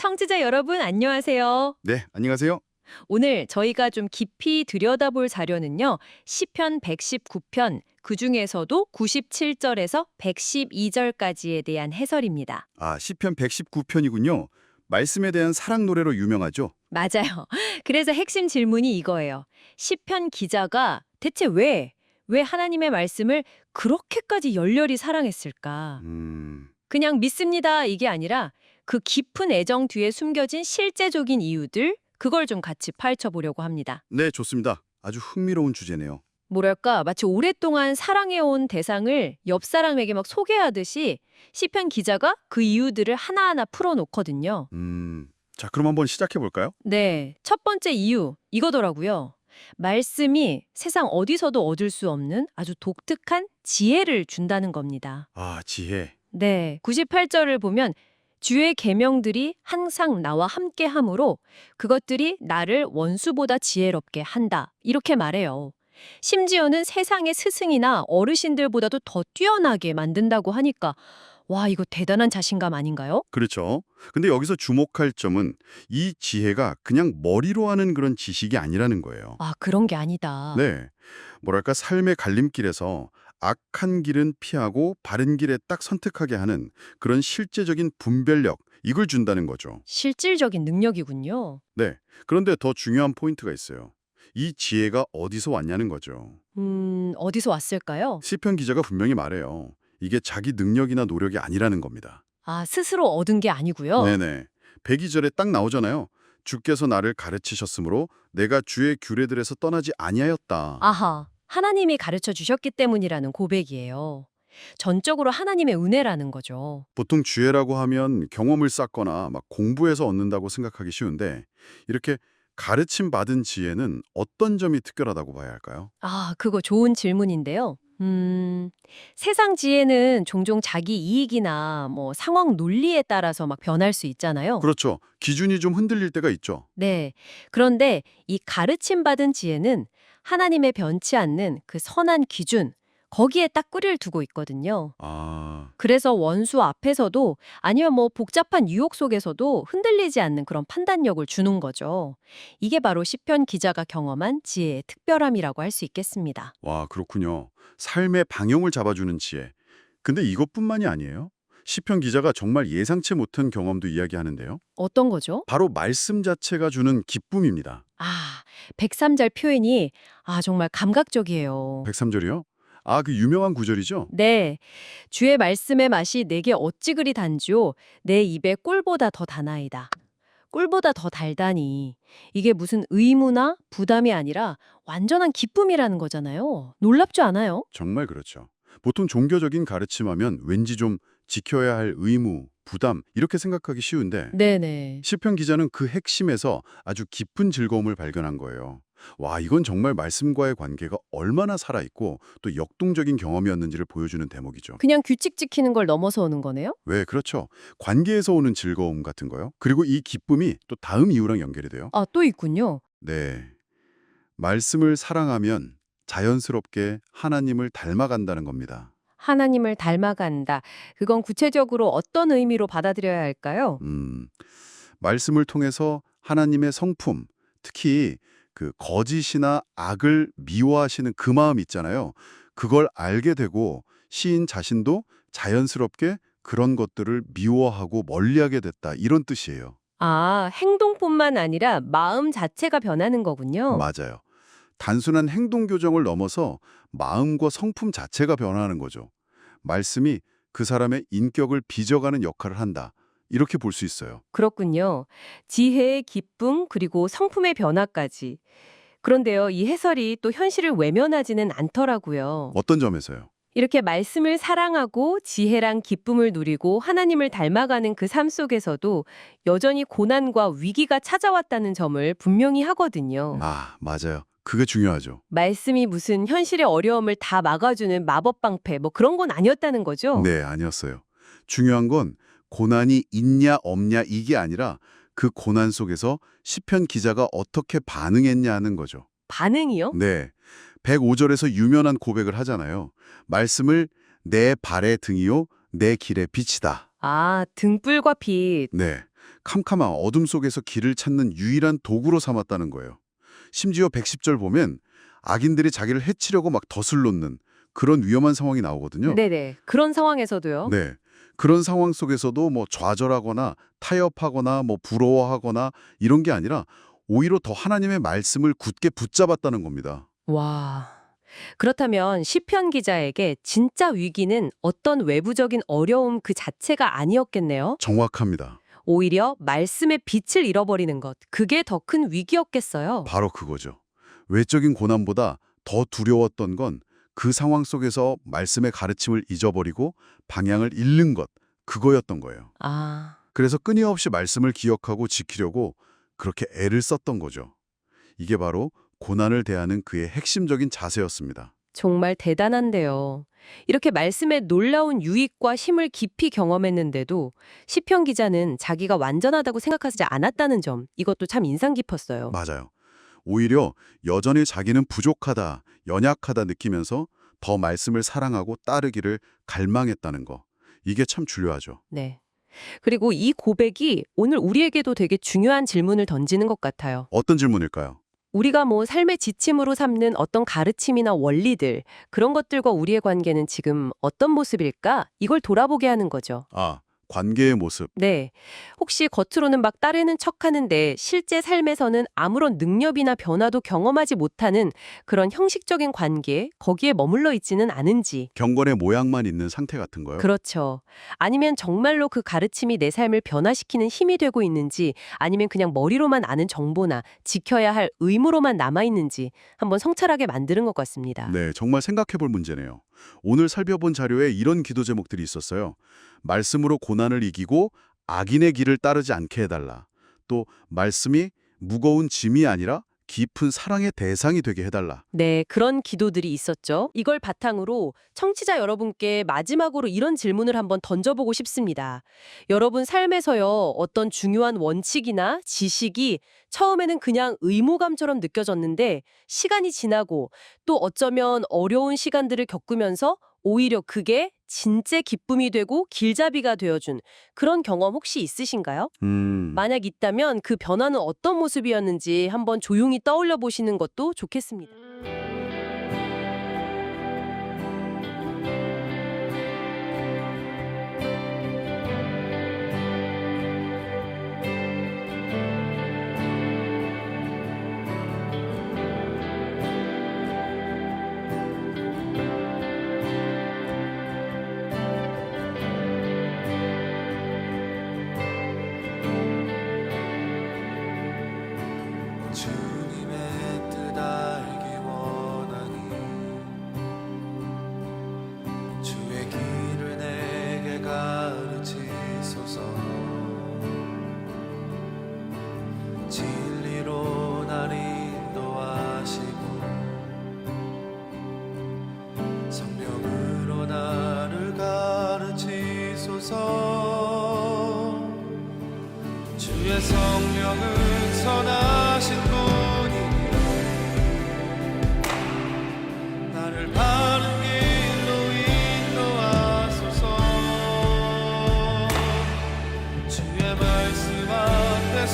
청취자 여러분, 안녕하세요. 네, 안녕하세요. 오늘 저희가 좀 깊이 들여다볼 자료는요. 시편 119편, 그중에서도 97절에서 112절까지에 대한 해설입니다. 시편 119편이군요. 말씀에 대한 사랑 노래로 유명하죠. 맞아요. 그래서 핵심 질문이 이거예요. 시편 기자가 대체 왜 하나님의 말씀을 그렇게까지 열렬히 사랑했을까? 그냥 믿습니다 이게 아니라 그 깊은 애정 뒤에 숨겨진 실제적인 이유들, 그걸 좀 같이 파헤쳐보려고 합니다. 네, 좋습니다. 아주 흥미로운 주제네요. 뭐랄까, 마치 오랫동안 사랑해온 대상을 옆 사람에게 막 소개하듯이 시편 기자가 그 이유들을 하나하나 풀어놓거든요. 자, 그럼 한번 시작해 볼까요? 네, 첫 번째 이유, 이거더라고요. 말씀이 세상 어디서도 얻을 수 없는 아주 독특한 지혜를 준다는 겁니다. 지혜. 네, 98절을 보면 주의 계명들이 항상 나와 함께 함으로 그것들이 나를 원수보다 지혜롭게 한다. 이렇게 말해요. 심지어는 세상의 스승이나 어르신들보다도 더 뛰어나게 만든다고 하니까 와, 이거 대단한 자신감 아닌가요? 그렇죠. 근데 여기서 주목할 점은 이 지혜가 그냥 머리로 하는 그런 지식이 아니라는 거예요. 아, 그런 게 아니다. 네. 뭐랄까 삶의 갈림길에서 악한 길은 피하고 바른 길에 딱 선택하게 하는 그런 실제적인 분별력, 이걸 준다는 거죠. 실질적인 능력이군요. 네. 그런데 더 중요한 포인트가 있어요. 이 지혜가 어디서 왔냐는 거죠. 어디서 왔을까요? 시편 기자가 분명히 말해요. 이게 자기 능력이나 노력이 아니라는 겁니다. 아, 스스로 얻은 게 아니고요. 네네. 102절에 딱 나오잖아요. 주께서 나를 가르치셨으므로 내가 주의 규례들에서 떠나지 아니하였다. 아하, 하나님이 가르쳐 주셨기 때문이라는 고백이에요. 전적으로 하나님의 은혜라는 거죠. 보통 지혜라고 하면 경험을 쌓거나 막 공부해서 얻는다고 생각하기 쉬운데 이렇게 가르침 받은 지혜는 어떤 점이 특별하다고 봐야 할까요? 아, 그거 좋은 질문인데요. 세상 지혜는 종종 자기 이익이나 뭐 상황 논리에 따라서 막 변할 수 있잖아요. 그렇죠. 기준이 좀 흔들릴 때가 있죠. 네. 그런데 이 가르침 받은 지혜는 하나님의 변치 않는 그 선한 기준, 거기에 딱 꿀을 두고 있거든요. 그래서 원수 앞에서도 아니면 뭐 복잡한 유혹 속에서도 흔들리지 않는 그런 판단력을 주는 거죠. 이게 바로 시편 기자가 경험한 지혜의 특별함이라고 할 수 있겠습니다. 와, 그렇군요. 삶의 방향을 잡아주는 지혜. 근데 이것뿐만이 아니에요. 시편 기자가 정말 예상치 못한 경험도 이야기하는데요. 어떤 거죠? 바로 말씀 자체가 주는 기쁨입니다. 아, 103절 표현이 정말 감각적이에요. 103절이요? 그 유명한 구절이죠? 네, 주의 말씀의 맛이 내게 어찌 그리 단지요 내 입에 꿀보다 더 다나이다. 꿀보다 더 달다니. 이게 무슨 의무나 부담이 아니라 완전한 기쁨이라는 거잖아요. 놀랍지 않아요? 정말 그렇죠. 보통 종교적인 가르침하면 왠지 좀 지켜야 할 의무, 부담 이렇게 생각하기 쉬운데 네네. 시편 기자는 그 핵심에서 아주 깊은 즐거움을 발견한 거예요. 와, 이건 정말 말씀과의 관계가 얼마나 살아있고 또 역동적인 경험이었는지를 보여주는 대목이죠. 그냥 규칙 지키는 걸 넘어서 오는 거네요? 왜 그렇죠? 관계에서 오는 즐거움 같은 거요. 그리고 이 기쁨이 또 다음 이유랑 연결이 돼요. 아, 또 있군요. 네. 말씀을 사랑하면 자연스럽게 하나님을 닮아간다는 겁니다. 하나님을 닮아간다. 그건 구체적으로 어떤 의미로 받아들여야 할까요? 말씀을 통해서 하나님의 성품, 특히 그 거짓이나 악을 미워하시는 그 마음 있잖아요. 그걸 알게 되고 시인 자신도 자연스럽게 그런 것들을 미워하고 멀리하게 됐다. 이런 뜻이에요. 아, 행동뿐만 아니라 마음 자체가 변하는 거군요. 맞아요. 단순한 행동 교정을 넘어서 마음과 성품 자체가 변하는 거죠. 말씀이 그 사람의 인격을 빚어가는 역할을 한다. 이렇게 볼 수 있어요. 그렇군요. 지혜의 기쁨 그리고 성품의 변화까지. 그런데요, 이 해설이 또 현실을 외면하지는 않더라고요. 어떤 점에서요? 이렇게 말씀을 사랑하고 지혜랑 기쁨을 누리고 하나님을 닮아가는 그 삶 속에서도 여전히 고난과 위기가 찾아왔다는 점을 분명히 하거든요. 맞아요. 그게 중요하죠. 말씀이 무슨 현실의 어려움을 다 막아주는 마법 방패 뭐 그런 건 아니었다는 거죠? 네, 아니었어요. 중요한 건 고난이 있냐 없냐 이게 아니라 그 고난 속에서 시편 기자가 어떻게 반응했냐 하는 거죠. 반응이요? 네, 105절에서 유명한 고백을 하잖아요. 말씀을 내 발의 등이요 내 길의 빛이다. 아, 등불과 빛. 네, 캄캄한 어둠 속에서 길을 찾는 유일한 도구로 삼았다는 거예요. 심지어 110절 보면 악인들이 자기를 해치려고 막 덫을 놓는 그런 위험한 상황이 나오거든요. 네네. 그런 상황에서도요. 네. 그런 상황 속에서도 뭐 좌절하거나 타협하거나 뭐 부러워하거나 이런 게 아니라 오히려 더 하나님의 말씀을 굳게 붙잡았다는 겁니다. 와. 그렇다면 시편 기자에게 진짜 위기는 어떤 외부적인 어려움 그 자체가 아니었겠네요. 정확합니다. 오히려 말씀의 빛을 잃어버리는 것, 그게 더 큰 위기였겠어요. 바로 그거죠. 외적인 고난보다 더 두려웠던 건 그 상황 속에서 말씀의 가르침을 잊어버리고 방향을 잃는 것, 그거였던 거예요. 아, 그래서 끊임없이 말씀을 기억하고 지키려고 그렇게 애를 썼던 거죠. 이게 바로 고난을 대하는 그의 핵심적인 자세였습니다. 정말 대단한데요. 이렇게 말씀의 놀라운 유익과 힘을 깊이 경험했는데도 시편 기자는 자기가 완전하다고 생각하지 않았다는 점, 이것도 참 인상 깊었어요. 맞아요. 오히려 여전히 자기는 부족하다, 연약하다 느끼면서 더 말씀을 사랑하고 따르기를 갈망했다는 거. 이게 참 중요하죠. 네. 그리고 이 고백이 오늘 우리에게도 되게 중요한 질문을 던지는 것 같아요. 어떤 질문일까요? 우리가 뭐 삶의 지침으로 삼는 어떤 가르침이나 원리들, 그런 것들과 우리의 관계는 지금 어떤 모습일까? 이걸 돌아보게 하는 거죠. 아, 관계의 모습. 네. 혹시 겉으로는 막 따르는 척하는데 실제 삶에서는 아무런 능력이나 변화도 경험하지 못하는 그런 형식적인 관계, 거기에 머물러 있지는 않은지. 경건의 모양만 있는 상태 같은 거요? 그렇죠. 아니면 정말로 그 가르침이 내 삶을 변화시키는 힘이 되고 있는지, 아니면 그냥 머리로만 아는 정보나 지켜야 할 의무로만 남아있는지 한번 성찰하게 만드는 것 같습니다. 네, 정말 생각해 볼 문제네요. 오늘 살펴본 자료에 이런 기도 제목들이 있었어요. 말씀으로 고난을 이기고 악인의 길을 따르지 않게 해달라. 또 말씀이 무거운 짐이 아니라 깊은 사랑의 대상이 되게 해달라. 네, 그런 기도들이 있었죠. 이걸 바탕으로 청취자 여러분께 마지막으로 이런 질문을 한번 던져보고 싶습니다. 여러분 삶에서요, 어떤 중요한 원칙이나 지식이 처음에는 그냥 의무감처럼 느껴졌는데 시간이 지나고 또 어쩌면 어려운 시간들을 겪으면서 오히려 그게 진짜 기쁨이 되고 길잡이가 되어준 그런 경험 혹시 있으신가요? 만약 있다면 그 변화는 어떤 모습이었는지 한번 조용히 떠올려 보시는 것도 좋겠습니다. 주님의 뜻 알기 원하니 주의 길을 내게 가르치소서. 진리로 날 인도하시고 성령으로 나를 가르치소서. 주의 성령은 선하신 분이니 나를 바른 길로 인도하소서. 주의 말씀 앞에